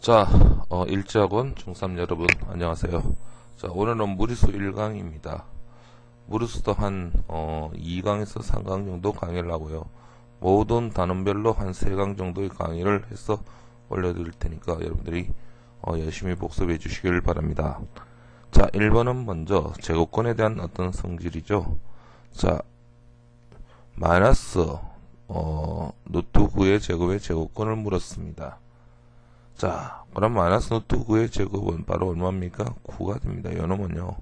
자, 일지학원 중3 여러분 안녕하세요. 자, 오늘은 무리수 1강입니다. 무리수도 한 2강에서 3강 정도 강의를 하고요. 모든 단원별로 한 3강 정도의 강의를 해서 올려드릴 테니까 여러분들이 열심히 복습해 주시길 바랍니다. 자, 1번은 먼저 제곱권에 대한 어떤 성질이죠. 자, 마이너스 루트 9의 제곱의 제곱권을 물었습니다. 자, 그럼 마이너스 루트 9의 제곱은 바로 얼마입니까? 9가 됩니다. 요놈은요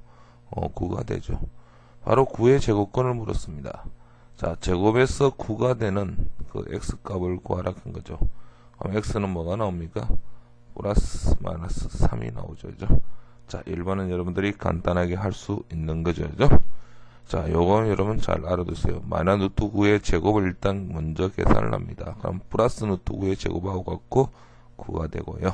9가 되죠. 바로 9의 제곱권을 물었습니다. 자, 제곱에서 9가 되는 그 x값을 구하라 한 거죠. 그럼 x는 뭐가 나옵니까? 플러스 마이너스 3이 나오죠. 그죠? 자, 1번은 여러분들이 간단하게 할 수 있는 거죠. 그죠? 자, 요거 여러분 잘 알아두세요. 마이너스 루트 9의 제곱을 일단 먼저 계산을 합니다. 그럼 플러스 루트 9의 제곱하고 같고 9가 되고요.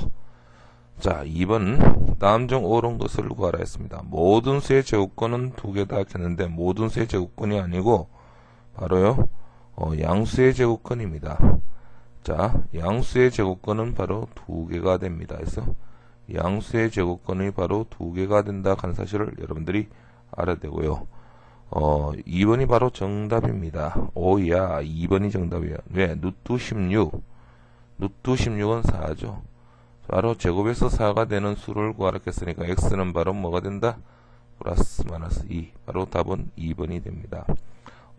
자, 2번 다음 중 옳은 것을 구하라 했습니다. 모든 수의 제곱권은 2개다 했는데 모든 수의 제곱권이 아니고 바로요 양수의 제곱권입니다. 자, 양수의 제곱권은 바로 2개가 됩니다. 그래서 양수의 제곱권이 바로 2개가 된다 하는 사실을 여러분들이 알아야 되고요. 2번이 바로 정답입니다. 오야, 2번이 정답이에요. 왜? 루트 16. 루트 16은 4죠. 바로 제곱에서 4가 되는 수를 구하라 했으니까 x는 바로 뭐가 된다? 플러스 마이너스 2. 바로 답은 2번이 됩니다.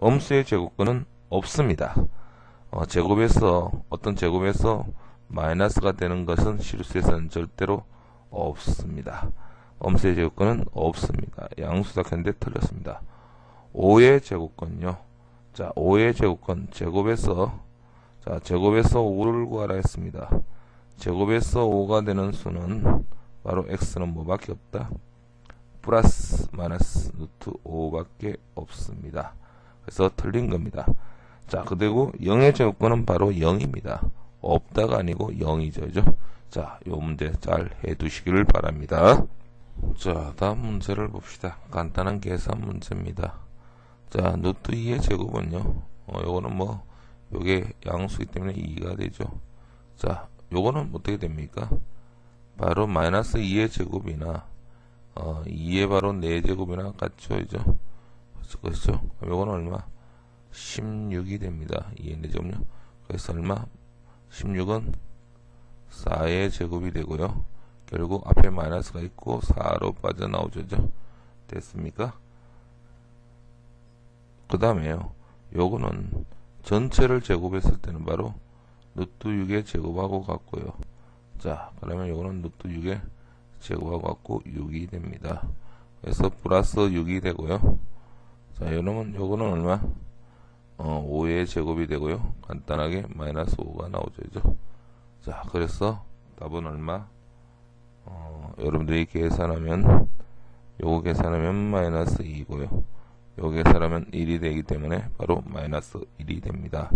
음수의 제곱권은 없습니다. 제곱에서 어떤 제곱에서 마이너스가 되는 것은 실수에서는 절대로 없습니다. 음수의 제곱권은 없습니다. 양수다 했는데 틀렸습니다. 5의 제곱권요. 자, 5의 제곱권 제곱에서 5를 구하라 했습니다. 제곱에서 5가 되는 수는 바로 x는 뭐밖에 없다? 플러스 마이너스 루트 5밖에 없습니다. 그래서 틀린 겁니다. 자, 그리고 0의 제곱권은 바로 0입니다. 없다가 아니고 0이죠. 그죠? 자, 요 문제 잘 해두시기를 바랍니다. 자, 다음 문제를 봅시다. 간단한 계산 문제입니다. 자, 루트 2의 제곱은요. 요거는 요게 양수이기 때문에 2가 되죠. 자, 요거는 어떻게 됩니까? 바로 마이너스 2의 제곱이나 2의 바로 4제곱이나 같죠. 그렇죠? 요거는 얼마? 16이 됩니다. 2의 4제곱요. 그래서 얼마? 16은 4의 제곱이 되고요. 결국 앞에 마이너스가 있고 4로 빠져나오죠. 됐습니까? 그 다음에요. 요거는 전체를 제곱했을 때는 바로 루트 6의 제곱하고 같고요. 자, 그러면 요거는 루트 6의 제곱하고 같고 6이 됩니다. 그래서 플러스 6이 되고요. 자, 요거는 얼마? 5의 제곱이 되고요. 간단하게 마이너스 5가 나오죠. 자, 그래서 답은 얼마? 여러분들이 계산하면 요거 계산하면 마이너스 2고요. 요 계산하면 1이 되기 때문에 바로 마이너스 1이 됩니다.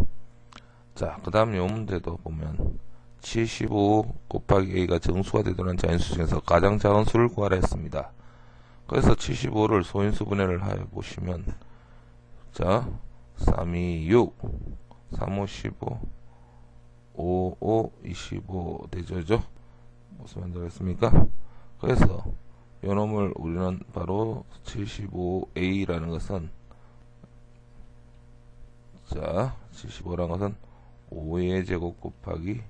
자, 그 다음 요 문제도 보면 75 곱하기 a가 정수가 되도록 자연수 중에서 가장 작은 수를 구하라 했습니다. 그래서 75를 소인수 분해를 하여 보시면 자, 3, 2, 6 3, 5, 15 5, 5, 25 되죠. 무슨 말 들었습니까? 그래서 요 놈을 우리는 바로 75a라는 것은 자, 75라는 것은 5의 제곱 곱하기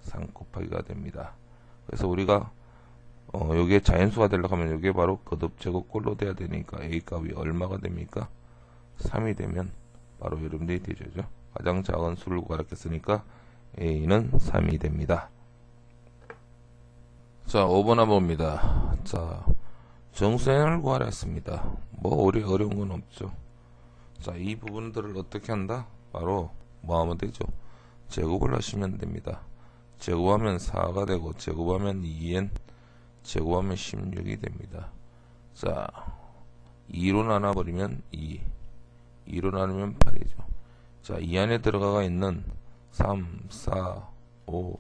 3 곱하기가 됩니다. 그래서 우리가 요게 자연수가 되려고 하면 요게 바로 거듭 제곱꼴로 돼야 되니까 a 값이 얼마가 됩니까? 3이 되면 바로 여러분들이 되죠. 가장 작은 수를 구하라 했으니까 a는 3이 됩니다. 자, 5번 한번입니다. 자, 정수n을 구하라 했습니다. 어려운 건 없죠. 자, 이 부분들을 어떻게 한다? 바로 뭐 하면 되죠? 제곱을 하시면 됩니다. 제곱하면 4가 되고 제곱하면 2n 제곱하면 16이 됩니다. 자, 2로 나눠버리면 2로 나누면 8이죠. 자, 이 안에 들어가 있는 3, 4, 5,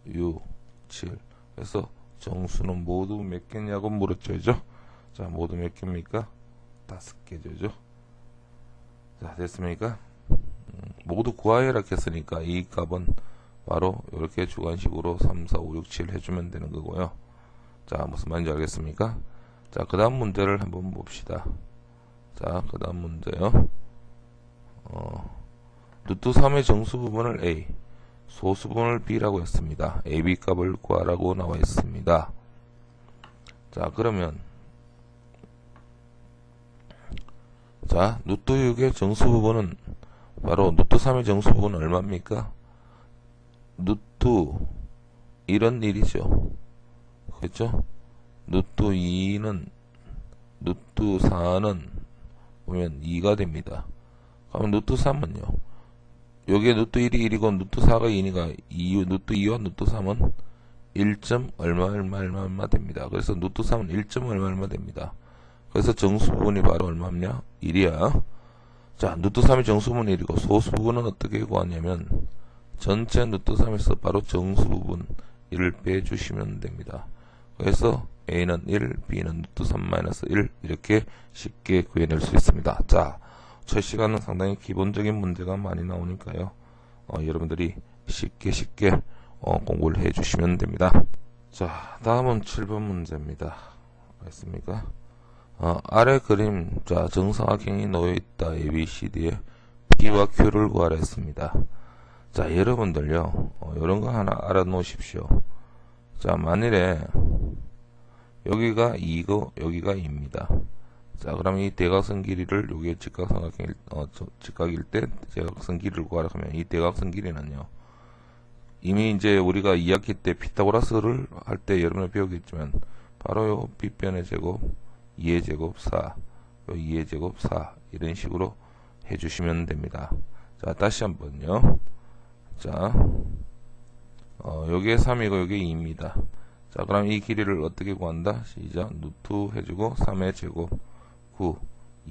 6, 7 그래서 정수는 모두 몇 개냐고 물었죠. 자, 모두 몇 개입니까? 5개죠. 자, 됐습니까? 모두 구하여라 했으니까 이 값은 바로 이렇게 주관식으로 3, 4, 5, 6, 7 해주면 되는 거고요. 자, 무슨 말인지 알겠습니까? 자, 그 다음 문제를 한번 봅시다. 자, 그 다음 문제요. 루트 3의 정수 부분을 A, 소수 부분을 B라고 했습니다. A, B 값을 구하라고 나와 있습니다. 자, 그러면 자, 루트 6의 정수 부분은 바로 루트 3의 정수 부분은 얼마입니까? 루트 1은 1이죠. 그렇죠? 루트 2는 루트 4는 보면 2가 됩니다. 그러면 루트 3은요. 여기에 루트 1이 1이고 루트 4가 2니까 루트 2와 루트 3은 1. 얼마 됩니다. 그래서 루트 3은 1. 얼마 됩니다. 그래서 정수 부분이 바로 얼마냐? 1이야. 자, 루트 3이 정수 부분 1이고 소수 부분은 어떻게 구하냐면 전체 루트 3에서 바로 정수 부분 1을 빼주시면 됩니다. 그래서 A는 1, B는 루트 3-1 이렇게 쉽게 구해낼 수 있습니다. 자, 첫 시간은 상당히 기본적인 문제가 많이 나오니까요. 여러분들이 쉽게 공부를 해주시면 됩니다. 자, 다음은 7번 문제입니다. 알겠습니까? 아래 그림, 자, 정사각형이 놓여있다. ABCD에 P와 Q를 구하라 했습니다. 자, 여러분들요, 이런 거 하나 알아놓으십시오. 자, 만일에 여기가 2고 여기가 2입니다. 자, 그럼 이 대각선 길이를 여기에 직각일 때 대각선 길이를 구하라 하면 이 대각선 길이는요. 이미 이제 우리가 2학기 때 피타고라스를 할 때 여러분이 배우겠지만 바로 요 B변의 제곱 2의 제곱 4, 요 2의 제곱 4 이런 식으로 해주시면 됩니다. 자, 다시 한번요. 자, 여기에 3이고 여기에 2입니다. 자, 그럼 이 길이를 어떻게 구한다? 시작. 루트 해주고 3의 제곱 9,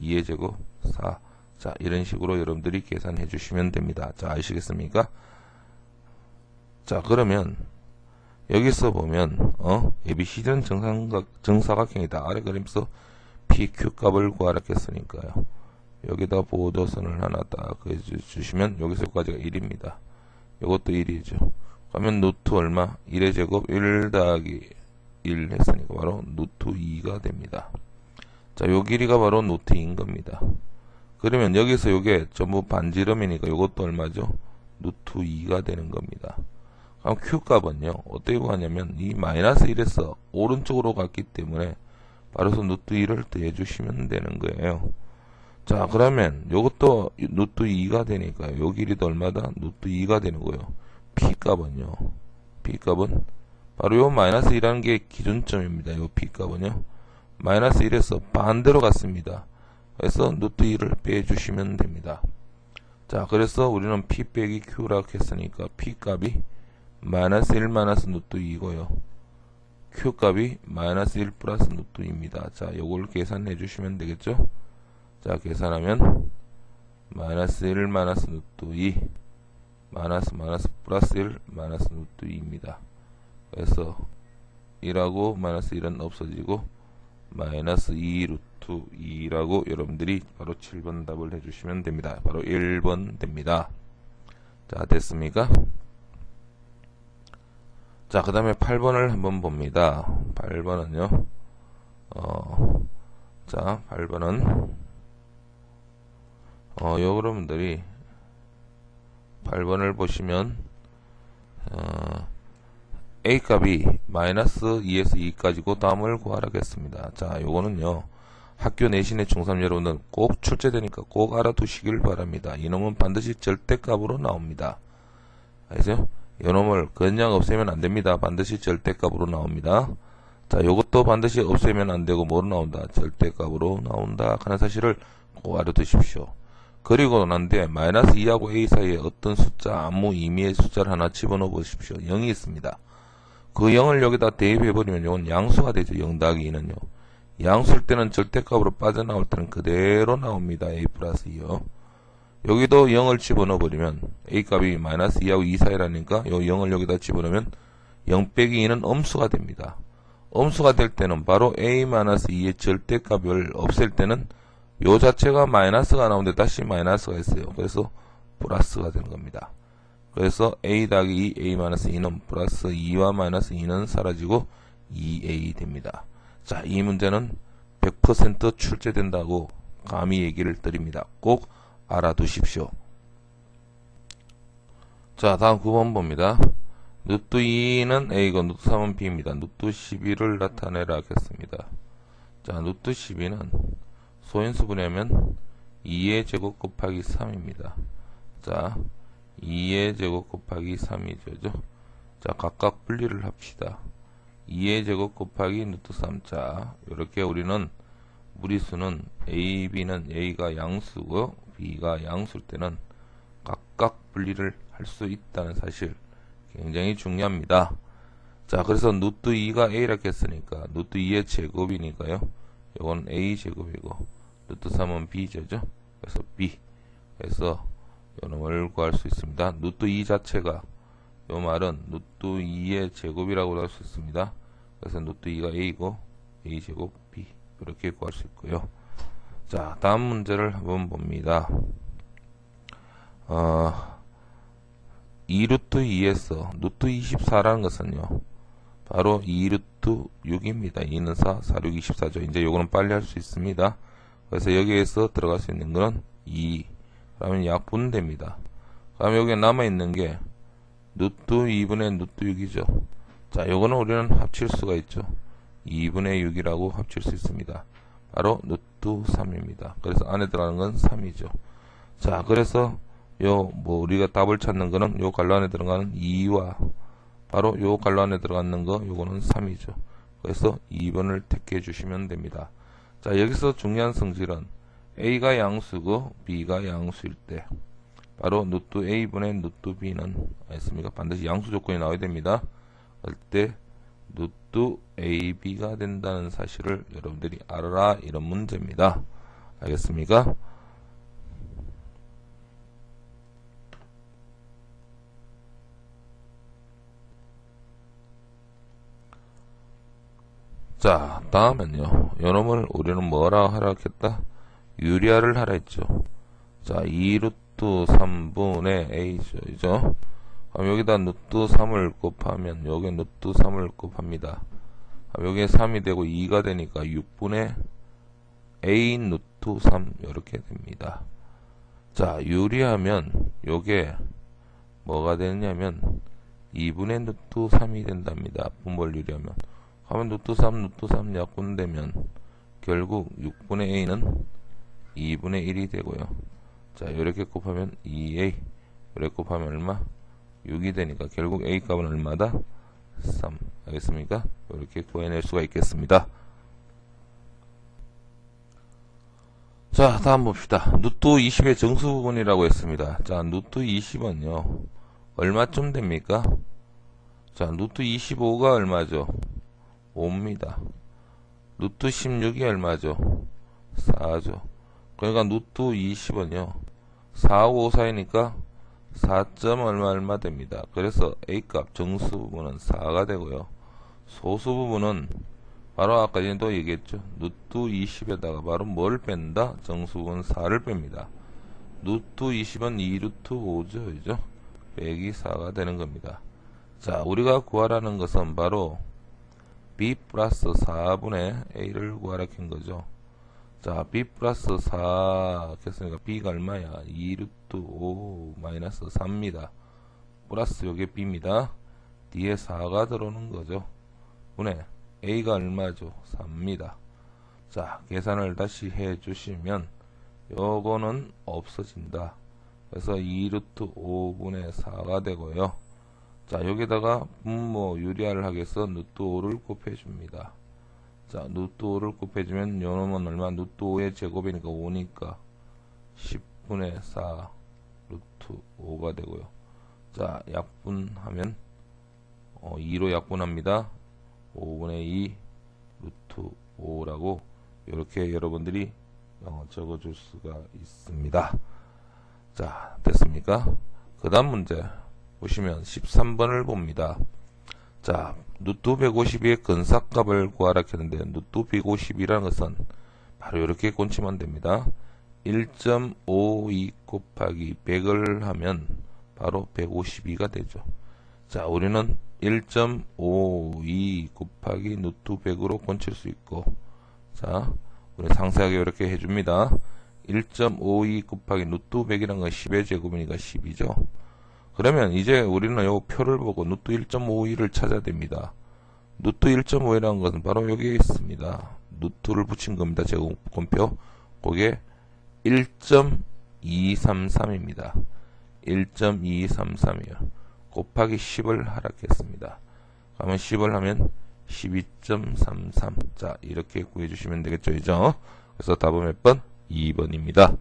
2의 제곱 4. 자, 이런 식으로 여러분들이 계산해 주시면 됩니다. 자, 아시겠습니까? 자, 그러면 여기서 보면 ABCD는 정사각형이다. 아래 그림에서 PQ 값을 구하라 했으니까요. 여기다 보도선을 하나 딱 해주시면 여기서 여기까지가 1입니다. 이것도 1이죠. 그러면 루트 얼마? 1의 제곱 1 더하기 1 했으니까 바로 루트 2가 됩니다. 자, 요 길이가 바로 루트 2인 겁니다. 그러면 여기서 요게 전부 반지름이니까 요것도 얼마죠? 루트 2가 되는 겁니다. 그럼 Q 값은요, 어떻게 구하냐면 이 마이너스 1에서 오른쪽으로 갔기 때문에 바로 루트 2를 더해주시면 되는 거예요. 자, 그러면 요것도 루트 2가 되니까 요 길이도 얼마다? 루트 2가 되는 거예요. P 값은요. P 값은 바로 요 마이너스 1이라는 게 기준점입니다. 요 P 값은요. 마이너스 1에서 반대로 갔습니다. 그래서 루트 2를 빼주시면 됩니다. 자, 그래서 우리는 P 빼기 Q라고 했으니까 P 값이 마이너스 1 마이너스 루트 2고요. Q 값이 마이너스 1 플러스 루트 2입니다. 자, 요걸 계산해 주시면 되겠죠? 자, 계산하면 마이너스 1 마이너스 루트 2 마이너스 플러스 1 마이너스 루트 2입니다. 그래서 1하고 마이너스 1은 없어지고 마이너스 2 루트 2라고 여러분들이 바로 7번 답을 해주시면 됩니다. 바로 1번 됩니다. 자, 됐습니까? 자, 그 다음에 8번을 한번 봅니다. 8번은요. 자, 8번은 여러분들이 8번을 보시면 A 값이 마이너스 2에서 2까지고 다음을 구하라겠습니다. 자, 요거는요. 학교 내신의 중3 여러분들 꼭 출제되니까 꼭 알아두시길 바랍니다. 이놈은 반드시 절대값으로 나옵니다. 알죠? 이놈을 그냥 없애면 안됩니다. 반드시 절대값으로 나옵니다. 자, 요것도 반드시 없애면 안되고 뭐로 나온다? 절대값으로 나온다 하는 사실을 꼭 알아두십시오. 그리고 난 뒤에 마이너스 2하고 A 사이에 어떤 숫자, 아무 의미의 숫자를 하나 집어넣어 보십시오. 0이 있습니다. 그 0을 여기다 대입해버리면 이건 양수가 되죠. 0 더하기 2는요. 양수일 때는 절대값으로 빠져나올 때는 그대로 나옵니다. A 플러스 2요. 여기도 0을 집어넣어 버리면 A 값이 마이너스 2하고 2 사이라니까 요 0을 여기다 집어넣으면 0 빼기 2는 음수가 됩니다. 음수가 될 때는 바로 A 마이너스 2의 절대값을 없앨 때는 요 자체가 마이너스가 나오는데 다시 마이너스가 있어요. 그래서 플러스가 되는 겁니다. 그래서 a 더하기 2, a 마이너스 2는 플러스 2와 마이너스 2는 사라지고 2a 됩니다. 자, 이 문제는 100% 출제된다고 감히 얘기를 드립니다. 꼭 알아두십시오. 자, 다음 9번 봅니다. 루트 2는 a고 루트 3은 b입니다. 루트 12를 나타내라 하겠습니다. 자, 루트 12는 소인수분해하면 2의 제곱 곱하기 3입니다. 자, 2의 제곱 곱하기 3이죠. 자, 각각 분리를 합시다. 2의 제곱 곱하기 루트 3. 자, 이렇게 우리는 무리수는 a, b는 a가 양수고 b가 양수일 때는 각각 분리를 할 수 있다는 사실 굉장히 중요합니다. 자, 그래서 루트 2가 a라고 했으니까 루트 2의 제곱이니까요. 이건 a 제곱이고 루트 3은 b죠. 그래서 b. 그래서 요놈을 구할 수 있습니다. 루트 2 자체가 요 말은 루트 2의 제곱이라고 할 수 있습니다. 그래서 루트 2가 a고 a 제곱 b 이렇게 구할 수 있고요. 자, 다음 문제를 한번 봅니다. 2루트 2에서 루트 24라는 것은요, 바로 2루트 6입니다. 2는 4, 4, 6, 24죠. 이제 요거는 빨리 할 수 있습니다. 그래서 여기에서 들어갈 수 있는 거는 2. 그러면 약분됩니다. 그럼 여기에 남아있는 게 루트 2분의 루트 6이죠. 자, 요거는 우리는 합칠 수가 있죠. 2분의 6이라고 합칠 수 있습니다. 바로 루트 3입니다. 그래서 안에 들어가는 건 3이죠. 자, 그래서 우리가 답을 찾는 거는 요 괄호 안에 들어가는 2와 바로 요 괄호 안에 들어가는 거 요거는 3이죠. 그래서 2번을 택해 주시면 됩니다. 자, 여기서 중요한 성질은 a가 양수고 b가 양수일 때 바로 루트 a분의 루트 b는 있습니까? 반드시 양수 조건이 나와야 됩니다. 그럴 때 루트 ab가 된다는 사실을 여러분들이 알아라, 이런 문제입니다. 알겠습니까? 자, 다음은요, 요놈을 우리는 뭐라 하라 했다? 유리화를 하라 했죠. 자, 2루트 3분의 a죠. 그럼 여기다 루트 3을 곱하면 여기 루트 3을 곱합니다. 그럼 여기에 3이 되고 2가 되니까 6분의 a 루트 3 이렇게 됩니다. 자, 유리하면 요게 뭐가 되느냐면 2분의 루트 3이 된답니다. 분모를 유리하면. 하면 루트 3 약분되면 결국 6분의 a는 2분의 1이 되고요. 자, 이렇게 곱하면 2a, 이렇게 곱하면 얼마? 6이 되니까 결국 a 값은 얼마다? 3. 알겠습니까? 이렇게 구해낼 수가 있겠습니다. 자, 다음 봅시다. 루트 20의 정수 부분이라고 했습니다. 자, 루트 20은요, 얼마쯤 됩니까? 자, 루트 25가 얼마죠? 5입니다. 루트 16이 얼마죠? 4죠. 그러니까 루트 20은요, 4, 5, 4이니까 4점 얼마 됩니다. 그래서 A값 정수 부분은 4가 되고요. 소수 부분은 바로 아까 전에도 얘기했죠. 루트 20에다가 바로 뭘 뺀다? 정수 부분 4를 뺍니다. 루트 20은 2루트 5죠. 그죠? 빼기 4가 되는 겁니다. 자, 우리가 구하라는 것은 바로 b 플러스 4분의 a를 구하라 한 거죠. 자, b 플러스 4 했으니까 b가 얼마야? 2루트 5 마이너스 4입니다. 플러스 요게 b입니다. 뒤에 4가 들어오는 거죠. 분의 a가 얼마죠? 4입니다. 자, 계산을 다시 해 주시면 요거는 없어진다. 그래서 2루트 5분의 4가 되고요. 자, 여기다가 분모 유리화를 하기 위해서 루트 5를 곱해줍니다. 자, 루트 5를 곱해주면 요놈은 얼마? 루트 5의 제곱이니까 5니까 10분의 4 루트 5가 되고요. 자, 약분하면 2로 약분합니다. 5분의 2 루트 5라고 이렇게 여러분들이 적어줄 수가 있습니다. 자, 됐습니까? 그 다음 문제 보시면 13번을 봅니다. 자, 루트 152의 근사값을 구하라 했는데 루트 152라는 것은 바로 이렇게 꼰치면 됩니다. 1.52 곱하기 100을 하면 바로 152가 되죠. 자, 우리는 1.52 곱하기 루트 100으로 고칠 수 있고, 자, 우리 상세하게 이렇게 해줍니다. 1.52 곱하기 루트 100이란 건 10의 제곱이니까 10이죠. 그러면 이제 우리는 요 표를 보고 루트 1.52를 찾아야 됩니다. 루트 1.5이라는 것은 바로 여기에 있습니다. 루트를 붙인 겁니다. 제곱권표. 그게 1.233입니다. 1.233이요. 곱하기 10을 하락했습니다. 그러면 10을 하면 12.33. 자, 이렇게 구해주시면 되겠죠. 이죠? 그래서 답은 몇 번? 2번입니다.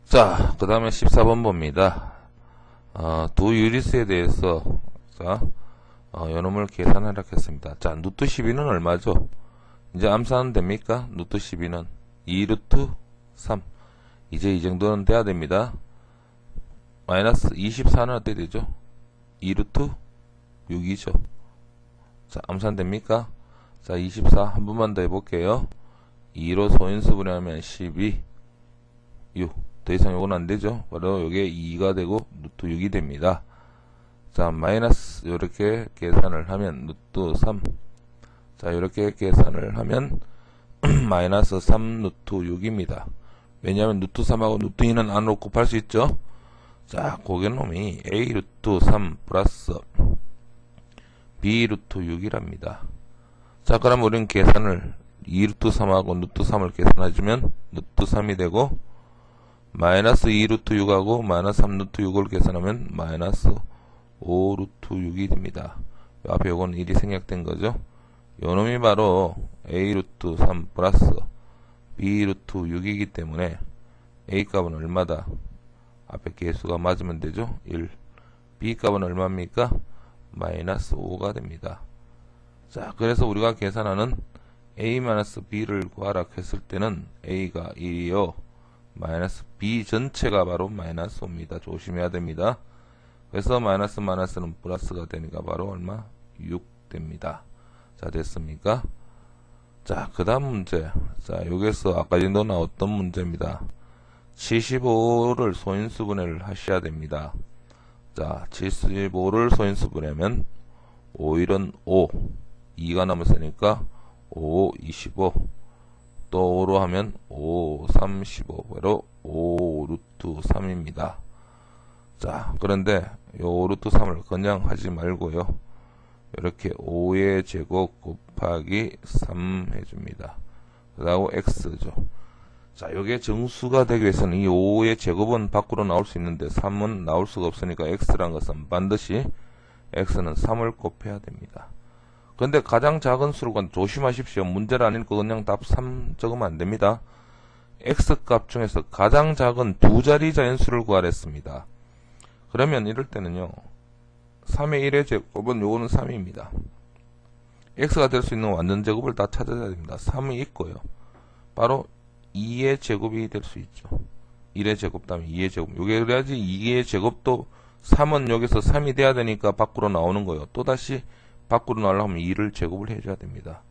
자, 그 다음에 14번 봅니다. 두 유리수에 대해서, 자, 요놈을 계산하라고 했습니다. 자, 루트 12는 얼마죠? 이제 암산은 됩니까? 루트 12는 2루트 3. 이제 이 정도는 돼야 됩니다. 마이너스 24는 어떻게 되죠? 2루트 6이죠. 자, 암산 됩니까? 자, 24 한 번만 더 해볼게요. 2로 소인수분해하면 12, 6. 더 이상 요건 안 되죠. 바로 요게 2가 되고 루트 6이 됩니다. 자, 마이너스 요렇게 계산을 하면 루트 3. 자, 요렇게 계산을 하면 마이너스 3 루트 6입니다. 왜냐하면 루트 3하고 루트 2는 안으로 곱할 수 있죠. 자, 고개놈이 a 루트 3 플러스 b 루트 6이랍니다. 자, 그럼 우리는 계산을 2 루트 3하고 루트 3을 계산해주면 루트 3이 되고, 마이너스 2 루트 6하고 마이너스 3 루트 6을 계산하면 마이너스 5 루트 6이 됩니다. 앞에 요건 1이 생략된 거죠. 요놈이 바로 a 루트 3 플러스 b 루트 6이기 때문에 a 값은 얼마다? 앞에 개수가 맞으면 되죠. 1. b 값은 얼마입니까? 마이너스 5가 됩니다. 자, 그래서 우리가 계산하는 a-b를 구하라 했을 때는 a가 1이요. 마이너스 b 전체가 바로 마이너스 5입니다. 조심해야 됩니다. 그래서 마이너스는 플러스가 되니까 바로 얼마? 6 됩니다. 자, 됐습니까? 자, 그 다음 문제. 자, 여기서 아까 전에 나왔던 문제입니다. 75를 소인수분해를 하셔야 됩니다. 자, 75를 소인수분해하면 5일은 5, 2가 남았으니까 5, 25, 또 5로 하면 5, 35, 5 루트 3입니다. 자, 그런데 요 5 루트 3을 그냥 하지 말고요. 이렇게 5의 제곱 곱하기 3 해줍니다. 그리고 x죠. 자, 요게 정수가 되기 위해서는 이 5의 제곱은 밖으로 나올 수 있는데 3은 나올 수가 없으니까 x란 것은 반드시 x는 3을 곱해야 됩니다. 근데 가장 작은 수를 조심하십시오. 문제를 안 읽고 그냥 답 3 적으면 안 됩니다. x값 중에서 가장 작은 두 자리 자연수를 구하랬습니다. 그러면 이럴 때는요. 3의 1의 제곱은 요거는 3입니다. x가 될 수 있는 완전 제곱을 다 찾아야 됩니다. 3이 있고요. 바로 2의 제곱이 될 수 있죠. 1의 제곱 다음에 2의 제곱. 요게 그래야지 2의 제곱도 3은 여기서 3이 돼야 되니까 밖으로 나오는 거예요. 또다시 밖으로 나오려면 2를 제곱을 해줘야 됩니다.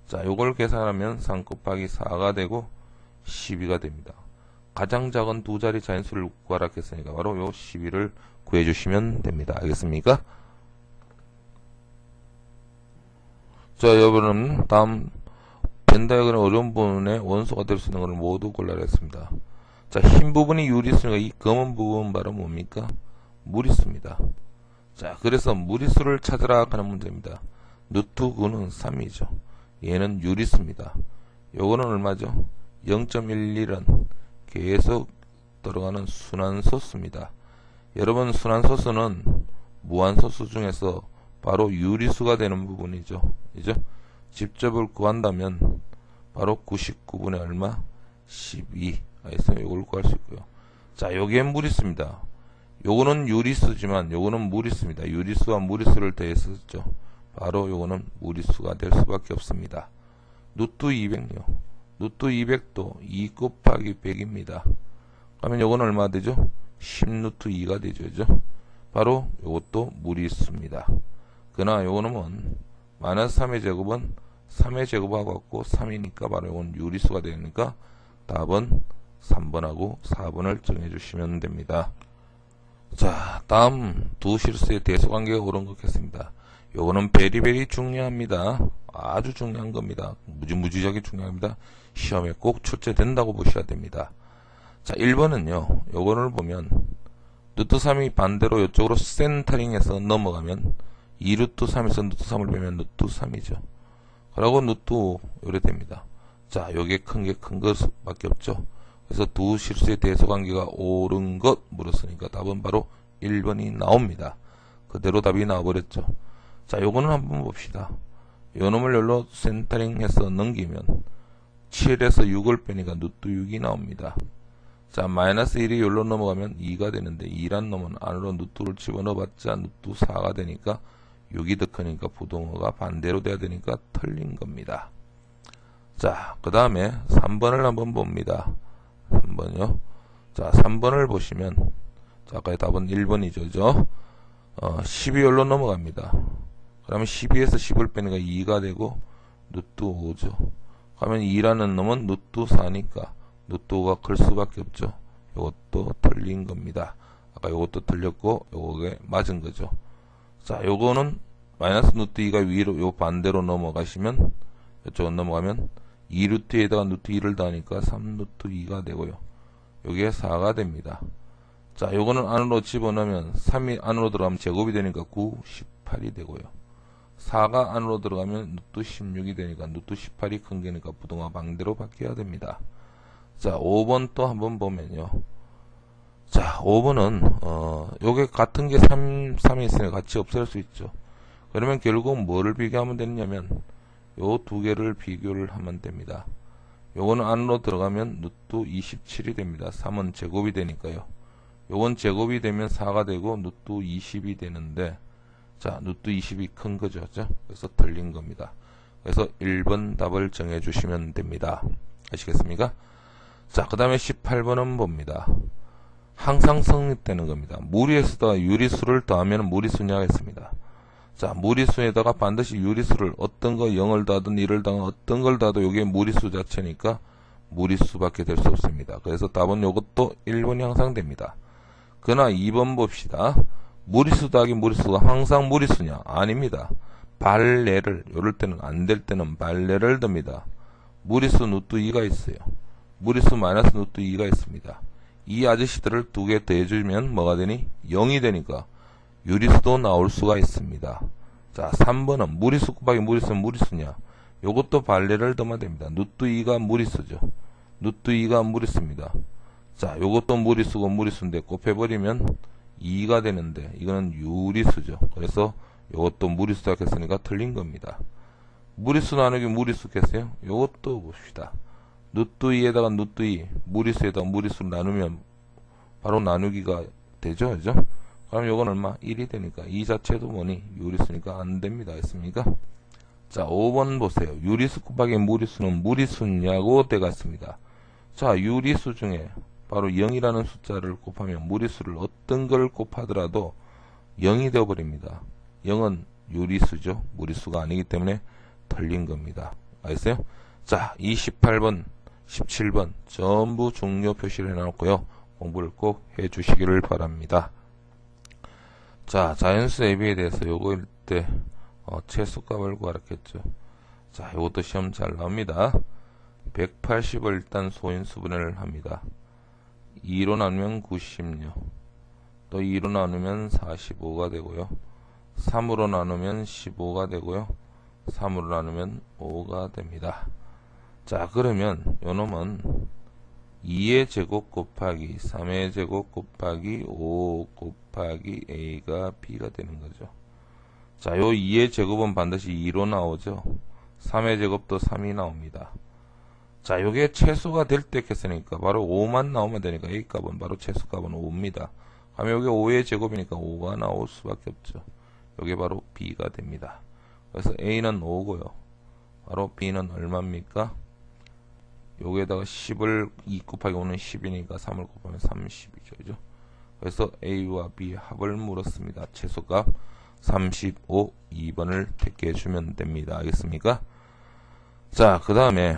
자, 요걸 계산하면 3 곱하기 4가 되고 12가 됩니다. 가장 작은 두 자리 자연수를 구하라 했으니까 바로 요 12를 구해주시면 됩니다. 알겠습니까? 자, 여러분은 다음 벤 다이어그램 어려운 부분에 원소가 될 수 있는 것을 모두 골라라 했습니다. 자, 흰 부분이 유리수니까 이 검은 부분은 바로 뭡니까? 무리수입니다. 자, 그래서 무리수를 찾으라 하는 문제입니다. 루트 9는 3이죠. 얘는 유리수입니다. 요거는 얼마죠? 0.11은 계속 들어가는 순환소수입니다. 여러분, 순환소수는 무한소수 중에서 바로 유리수가 되는 부분이죠. 이죠? 직접을 구한다면 바로 99분의 얼마? 12. 그래서 요걸 구할 수 있고요. 자, 요게 무리수입니다. 요거는 유리수지만 요거는 무리수입니다. 유리수와 무리수를 더해서 썼죠. 바로 요거는 무리수가 될 수밖에 없습니다. 루트 200요. 루트 200도 2 곱하기 100입니다. 그러면 요건 얼마 되죠? 10루트 2가 되죠. 그죠? 바로 요것도 무리수입니다. 그러나 요거는 마이너스 3의 제곱은 3의 제곱하고 같고 3이니까 바로 요건 유리수가 되니까 답은 3번하고 4번을 정해주시면 됩니다. 자, 다음 두 실수의 대소관계가 옳은 것겠습니다. 요거는 베리베리 중요합니다. 아주 중요한 겁니다. 무지무지하게 중요합니다. 시험에 꼭 출제된다고 보셔야 됩니다. 자, 1번은요, 요거를 보면 루트 3이 반대로 이쪽으로 센터링해서 넘어가면 2루트 3에서 루트 3을 빼면 루트 3이죠. 그리고 루트 5 요래 됩니다. 자, 요게 큰 것밖에 없죠. 그래서 두 실수의 대소관계가 옳은 것 물었으니까 답은 바로 1번이 나옵니다. 그대로 답이 나와버렸죠. 자, 요거는 한번 봅시다. 요 놈을 열로 센터링해서 넘기면 7에서 6을 빼니까 루트 6이 나옵니다. 자, 마이너스 1이 열로 넘어가면 2가 되는데 2란 놈은 안으로 루트를 집어넣어봤자 루트 4가 되니까 6이 더 크니까 부동어가 반대로 돼야 되니까 틀린 겁니다. 자, 그 다음에 3번을 한번 봅니다. 3번이요. 자, 3번을 보시면, 자, 아까의 답은 1번이죠. 그죠? 12 열로 넘어갑니다. 그러면 12에서 10을 빼니까 2가 되고, 루트 5죠. 그러면 2라는 놈은 루트 4니까, 루트 5가 클 수밖에 없죠. 요것도 틀린 겁니다. 아까 요것도 틀렸고, 요거에 맞은 거죠. 자, 요거는 마이너스 루트 2가 위로, 요 반대로 넘어가시면, 이쪽은 넘어가면, 2루트에다가 루트 2를 더하니까 3루트 2가 되고요. 요게 4가 됩니다. 자, 요거는 안으로 집어넣으면 3이 안으로 들어가면 제곱이 되니까 9, 18이 되고요. 4가 안으로 들어가면 루트 16이 되니까 루트 18이 큰 게니까 부동화 방대로 바뀌어야 됩니다. 자, 5번 또 한번 보면요. 자, 5번은 요게 같은 게 3이 있으니까 같이 없앨 수 있죠. 그러면 결국 뭐를 비교하면 되냐면 요 두 개를 비교를 하면 됩니다. 요거는 안으로 들어가면 루트 27이 됩니다. 3은 제곱이 되니까요. 요건 제곱이 되면 4가 되고 루트 20이 되는데, 자, 루트 20이 큰 거죠. 그죠? 그래서 틀린 겁니다. 그래서 1번 답을 정해 주시면 됩니다. 아시겠습니까? 자, 그 다음에 18번은 봅니다. 항상 성립되는 겁니다. 무리수에다가 유리수를 더하면 무리수냐가 있습니다. 자, 무리수에다가 반드시 유리수를 어떤 거 0을 더하든 1을 더하든 어떤 걸 더하도 이게 무리수 자체니까 무리수밖에 될 수 없습니다. 그래서 답은 이것도 1번이 항상 됩니다. 그러나 2번 봅시다. 무리수 더하기 무리수가 항상 무리수냐? 아닙니다. 발레를, 요럴 때는 안 될 때는 발레를 듭니다. 무리수 루트 2가 있어요. 무리수 마이너스 루트 2가 있습니다. 이 아저씨들을 두 개 더해주면 뭐가 되니? 0이 되니까 유리수도 나올 수가 있습니다. 자, 3번은 무리수 곱하기 무리수는 무리수냐? 요것도 발레를 더하면 됩니다. 루트 2가 무리수죠. 루트 2가 무리수입니다. 자, 요것도 무리수고 무리수인데 곱해버리면 2가 되는데 이거는 유리수죠. 그래서 요것도 무리수다 했으니까 틀린 겁니다. 무리수 나누기 무리수 했어요? 요것도 봅시다. 루트 2에다가 루트 2, 무리수에다가 무리수를 나누면 바로 나누기가 되죠. 그죠? 그럼 요건 얼마? 1이 되니까 이 자체도 뭐니? 유리수니까 안 됩니다. 했습니까? 자, 5번 보세요. 유리수 곱하기 무리수는 무리수냐고 되갔습니다. 자, 유리수 중에 바로 0이라는 숫자를 곱하면 무리수를 어떤 걸 곱하더라도 0이 되어버립니다. 0은 유리수죠. 무리수가 아니기 때문에 틀린 겁니다. 알겠어요? 자, 28번, 17번 전부 종료 표시를 해놓고요. 공부를 꼭 해주시기를 바랍니다. 자, 자연수 AB에 대해서 요거일 때 최소값을 구하랬겠죠. 자, 요것도 시험 잘 나옵니다. 180을 일단 소인수분해를 합니다. 2로 나누면 90요. 또 2로 나누면 45가 되고요. 3으로 나누면 15가 되고요. 3으로 나누면 5가 됩니다. 자, 그러면 요놈은 2의 제곱 곱하기 3의 제곱 곱하기 5 곱하기 a가 b가 되는 거죠. 자, 요 2의 제곱은 반드시 2로 나오죠. 3의 제곱도 3이 나옵니다. 자, 요게 최소가 될 때 했으니까 바로 5만 나오면 되니까 a 값은 바로 최소값은 5입니다. 그러면 요게 5의 제곱이니까 5가 나올 수밖에 없죠. 요게 바로 b가 됩니다. 그래서 a는 5고요. 바로 b는 얼마입니까? 여기에다가 10을 2 곱하기 5는 10이니까 3을 곱하면 30이죠. 그죠? 그래서 A와 B 합을 물었습니다. 최소값. 35, 2번을 택해 주면 됩니다. 알겠습니까? 자, 그 다음에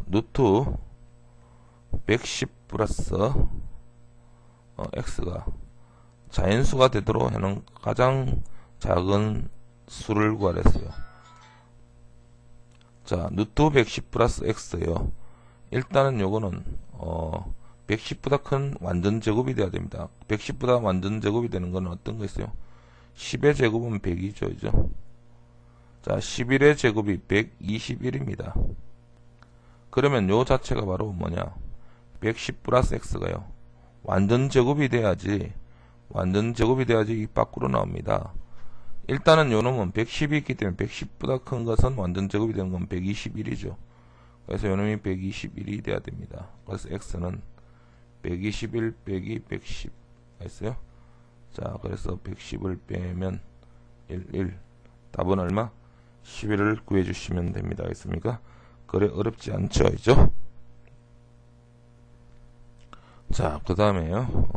루트 110 플러스 x가 자연수가 되도록 하는 가장 작은 수를 구하랬어요. 자, 루트 110 플러스 x요. 일단은 요거는 110보다 큰 완전 제곱이 돼야 됩니다. 110보다 완전 제곱이 되는 건 어떤 거 있어요? 10의 제곱은 100이죠. 이죠? 자, 11의 제곱이 121입니다. 그러면 요 자체가 바로 뭐냐? 110 플러스 x가요. 완전 제곱이 돼야지 이 밖으로 나옵니다. 일단은 요 놈은 110이 있기 때문에 110보다 큰 것은 완전 제곱이 되는 건 121이죠. 그래서 요 놈이 121이 돼야 됩니다. 그래서 x는 121 빼기 110 했어요. 자, 그래서 110을 빼면 1. 답은 얼마? 11을 구해주시면 됩니다. 알겠습니까? 그래 어렵지 않죠, 이죠? 자, 그 다음에요.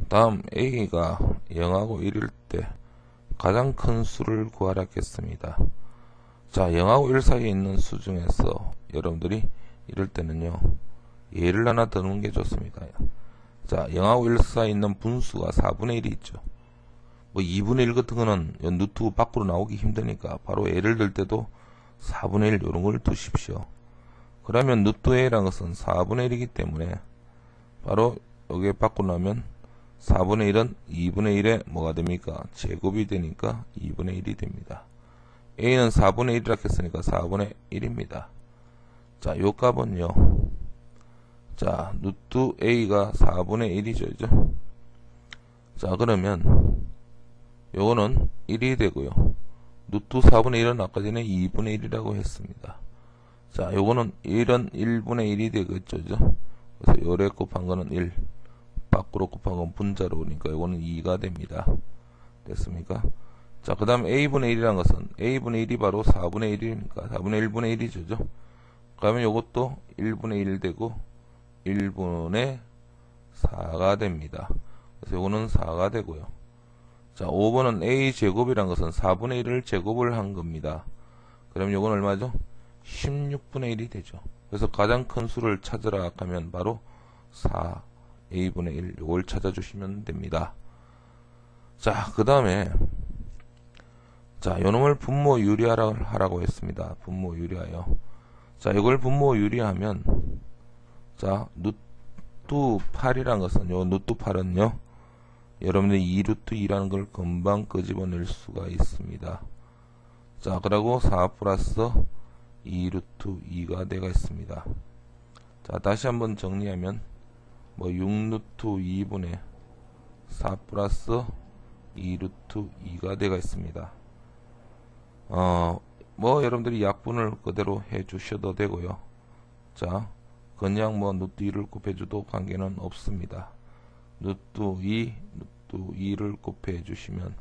다음 a가 0하고 1일 때 가장 큰 수를 구하라 했습니다. 자, 0하고 1 사이에 있는 수 중에서 여러분들이 이럴 때는요, 예를 하나 더 넣는 게 좋습니다. 자, 0하고 1 사이에 있는 분수가 4분의 1이 있죠. 뭐 2분의 1 같은 거는 루트 밖으로 나오기 힘드니까 바로 예를 들 때도 4분의 1 이런 걸 두십시오. 그러면 루트 a라는 것은 4분의 1이기 때문에 바로 여기에 밖으로 나오면 4분의 1은 2분의 1에 뭐가 됩니까? 제곱이 되니까 2분의 1이 됩니다. a는 4분의 1이라 했으니까 4분의 1입니다. 자, 요 값은요. 자, 루트 a가 4분의 1이죠. 이죠? 자, 그러면 요거는 1이 되고요. 루트 4분의 1은 아까 전에 2분의 1이라고 했습니다. 자, 요거는 1은 1분의 1이 되겠죠. 그죠? 그래서 요래 곱한 거는 1. 밖으로 곱한 건 분자로 오니까 요거는 2가 됩니다. 됐습니까? 자, 그 다음 a분의 1이라는 것은 a분의 1이 바로 4분의 1이니까 4분의 1분의 1이죠. 그러면 요것도 1분의 1 되고 1분의 4가 됩니다. 그래서 요거는 4가 되고요. 자, 5번은 a 제곱이란 것은 4분의 1을 제곱을 한 겁니다. 그럼 요건 얼마죠? 16분의 1이 되죠. 그래서 가장 큰 수를 찾으라 하면 바로 4 a분의 1 요걸 찾아주시면 됩니다. 자, 그 다음에 자, 요놈을 분모 유리하라고 했습니다. 분모 유리하여. 자, 이걸 분모 유리하면 자, 루트 8이란 것은 요 루트 8은요. 여러분들이 2루트 2라는 걸 금방 끄집어낼 수가 있습니다. 자, 그리고 4 플러스 2루트 2가 되겠습니다. 자, 다시 한번 정리하면 뭐 6루트 2분의 4 플러스 2루트 2가 되겠습니다. 뭐 여러분들이 약분을 그대로 해 주셔도 되고요. 자, 그냥 뭐 루트 2를 곱해줘도 관계는 없습니다. 루트 2를 곱해 주시면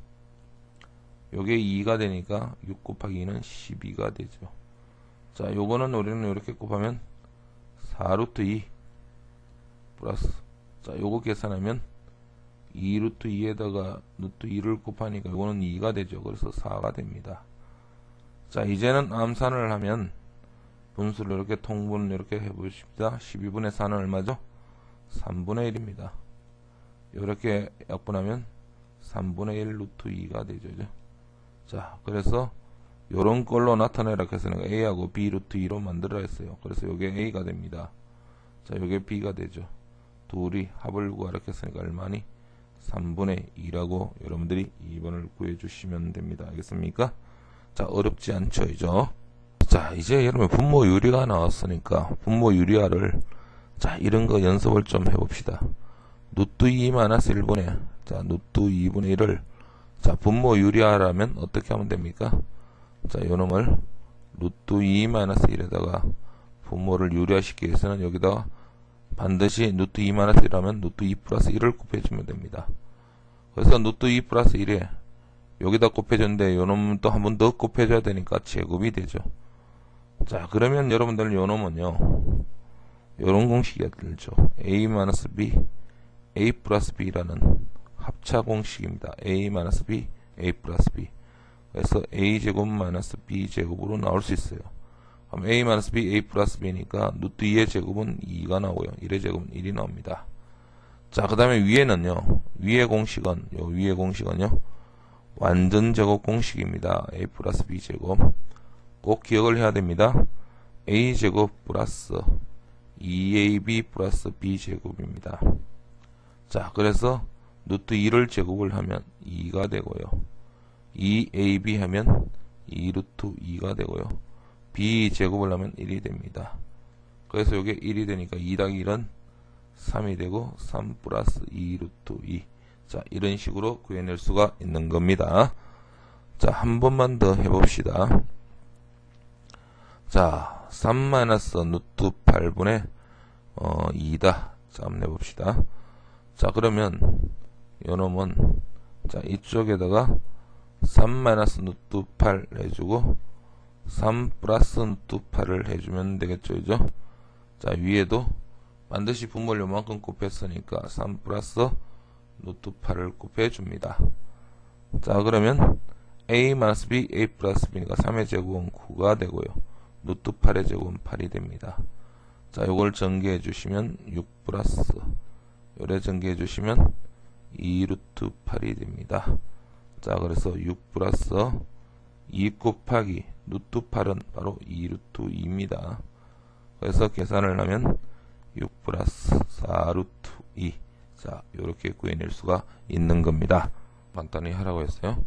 요게 2가 되니까 6 곱하기 2는 12가 되죠. 자, 요거는 우리는 이렇게 곱하면 4루트 2 플러스 자, 요거 계산하면 2루트 2에다가 루트 2를 곱하니까 요거는 2가 되죠. 그래서 4가 됩니다. 자, 이제는 암산을 하면 분수를 이렇게 통분 이렇게 해보십시다. 12분의 4는 얼마죠? 3분의 1입니다. 이렇게 약분하면 3분의 1 루트 2가 되죠. 자, 그래서 요런 걸로 나타내라 해서 내가 a하고 b 루트 2로 만들어 했어요. 그래서 요게 a가 됩니다. 자, 요게 b가 되죠. 둘이 합을 구하라 했으니까 얼마니? 3분의 2라고 여러분들이 2번을 구해주시면 됩니다. 알겠습니까? 자, 어렵지 않죠, 이죠? 자, 이제 여러분 분모 유리가 나왔으니까 분모 유리화를 자, 이런 거 연습을 좀 해봅시다. 루트 2 마이너스 1분의 자, 루트 2분의 1을 자, 분모 유리화라면 어떻게 하면 됩니까? 자, 요놈을 루트 2 마이너스 1에다가 분모를 유리화시키기 위해서는 여기다가 반드시 루트 2 마이너스 1하면 루트 2 플러스 1을 곱해주면 됩니다. 그래서 루트 2 플러스 1에 여기다 곱해줬는데 요놈은 또 한 번 더 곱해줘야 되니까 제곱이 되죠. 자, 그러면 여러분들 요놈은요 요런 공식이 들죠. a-b a 플러스 b라는 합차 공식입니다. a-b, a 플러스 b. 그래서 a제곱 마이너스 b제곱으로 나올 수 있어요. 그럼 a-b, a 플러스 b니까 루트 2의 제곱은 2가 나오고요. 1의 제곱은 1이 나옵니다. 자, 그 다음에 위에는요. 위의 공식은요. 완전 제곱 공식입니다. a 플러스 b 제곱. 꼭 기억을 해야 됩니다. a 제곱 플러스 2ab 플러스 b 제곱입니다. 자, 그래서 루트 2를 제곱을 하면 2가 되고요. 2ab 하면 2 루트 2가 되고요. b 제곱을 하면 1이 됩니다. 그래서 이게 1이 되니까 2 더하기 1은 3이 되고 3 플러스 2 루트 2. 자, 이런 식으로 구해낼 수가 있는 겁니다. 자, 한 번만 더 해봅시다. 자, 3 마이너스 루트 8분의 2다. 자, 한번 해봅시다. 자, 그러면 요놈은 자, 이쪽에다가 3 마이너스 루트 8 해주고 3 플러스 루트 8을 해주면 되겠죠, 그죠? 자, 위에도 반드시 분모를 요만큼 곱했으니까 3 플러스 루트 8을 곱해줍니다. 자, 그러면 a-b, a 플러스 b니까 3의 제곱은 9가 되고요. 루트 8의 제곱은 8이 됩니다. 자, 요걸 전개해 주시면 6 플러스 요래 전개해 주시면 2 루트 8이 됩니다. 자, 그래서 6 플러스 2 곱하기 루트 8은 바로 2 루트 2입니다. 그래서 계산을 하면 6 플러스 4 루트 2. 자, 요렇게 구해낼 수가 있는 겁니다. 간단히 하라고 했어요.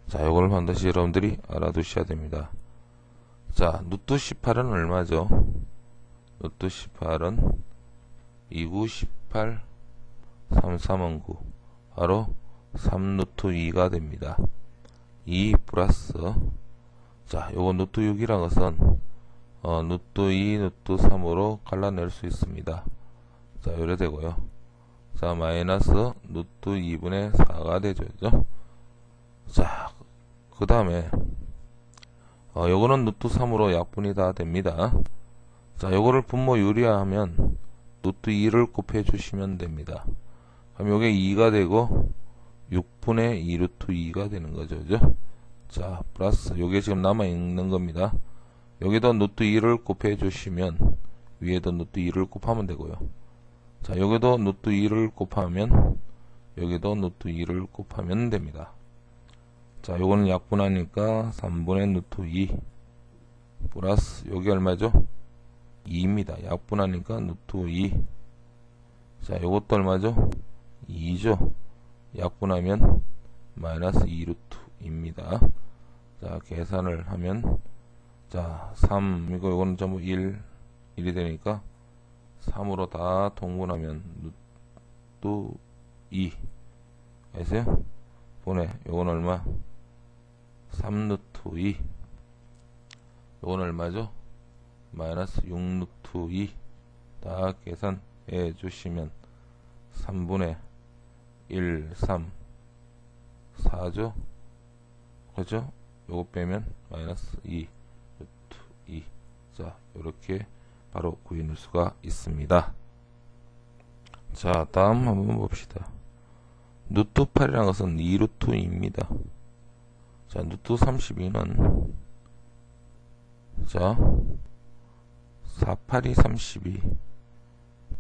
자, 요걸 반드시 여러분들이 알아두셔야 됩니다. 자, 루트 18은 얼마죠? 루트 18은 29, 18, 3, 3은 9. 바로 3 루트 2가 됩니다. 2 플러스 자, 요거 루트 6이라는 것은 루트 2, 루트 3으로 갈라낼 수 있습니다. 자, 요래 되고요. 자, 마이너스 루트 2분의 4가 되죠. 그죠? 자, 그 다음에 요거는 루트 3으로 약분이 다 됩니다. 자, 요거를 분모 유리화하면 루트 2를 곱해 주시면 됩니다. 그럼 요게 2가 되고 6분의 2 루트 2가 되는 거죠. 그죠? 자, 플러스 요게 지금 남아 있는 겁니다. 여기도 루트 2를 곱해 주시면 위에도 루트 2를 곱하면 되고요. 자, 여기도 루트 2를 곱하면 여기도 루트 2를 곱하면 됩니다. 자, 요거는 약분하니까 3분의 루트 2 플러스 요게 얼마죠? 2입니다. 약분하니까 루트 2. 자, 요것도 얼마죠? 2죠. 약분하면 마이너스 2 루트입니다. 자, 계산을 하면 자, 3 이거 요거는 전부 1이 되니까 3으로 다 동분하면 루트 2 알겠어요? 보내 요건 얼마? 3 루트 2 요건 얼마죠? 마이너스 6 루트 2 다 계산해 주시면 3분의 1, 3, 4죠? 그죠? 요거 빼면 마이너스 2 루트 2. 자, 요렇게 바로 구해낼 수가 있습니다. 자, 다음 한번 봅시다. 루트 8이라는 것은 2 루트 2입니다. 자, 루트 32는 자 4, 8이 32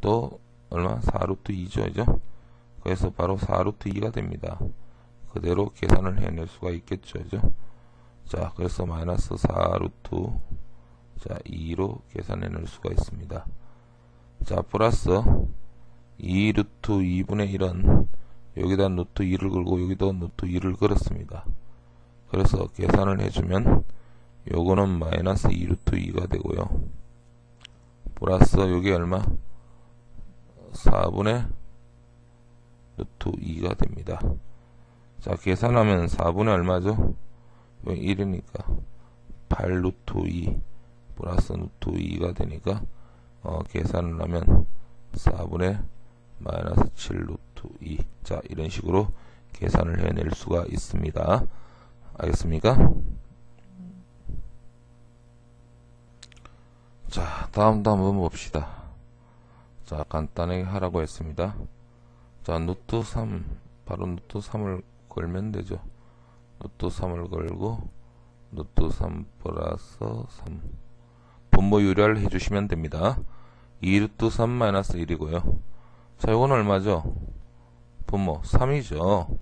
또 얼마? 4 루트 2죠. 그죠? 그래서 바로 4 루트 2가 됩니다. 그대로 계산을 해낼 수가 있겠죠. 그죠? 자, 그래서 마이너스 4 루트 자 2로 계산해낼 수가 있습니다. 자, 플러스 2 루트 2분의 1은 여기다 루트 2를 걸고 여기도 루트 2를 걸었습니다. 그래서 계산을 해주면 요거는 마이너스 2 루트 2가 되고요. 플러스 요게 얼마? 4분의 루트 2가 됩니다. 자, 계산하면 4분의 얼마죠? 1이니까 8 루트 2 플러스 루트 2가 되니까 계산을 하면 4분의 마이너스 7 루트 2. 자, 이런 식으로 계산을 해낼 수가 있습니다. 알겠습니까? 자, 다음도 한번 봅시다. 자, 간단하게 하라고 했습니다. 자, 루트 3 바로 루트 3을 걸면 되죠. 루트 3을 걸고 루트 3 플러스 3 분모 유리화를 해주시면 됩니다. 2루트 3 마이너스 1이고요. 자, 요건 얼마죠? 분모 3이죠.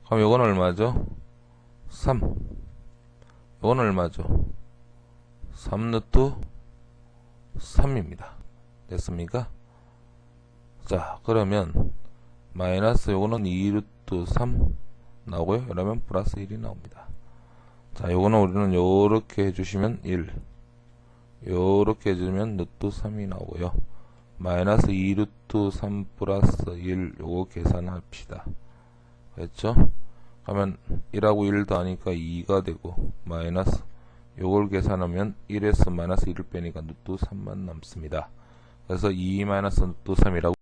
그럼 요건 얼마죠? 3. 요건 얼마죠? 3루트 3입니다. 됐습니까? 자, 그러면 마이너스 요거는 2루트 3 나오고요. 그러면 플러스 1이 나옵니다. 자, 요거는 우리는 요렇게 해주시면 1, 요렇게 해주면 루트 3이 나오고요. 마이너스 2루트 3 플러스 1 요거 계산합시다. 됐죠? 그러면 1하고 1도 하니까 2가 되고 마이너스 요걸 계산하면 1에서 마이너스 1을 빼니까 루트 3만 남습니다. 그래서 2 마이너스 루트 3이라고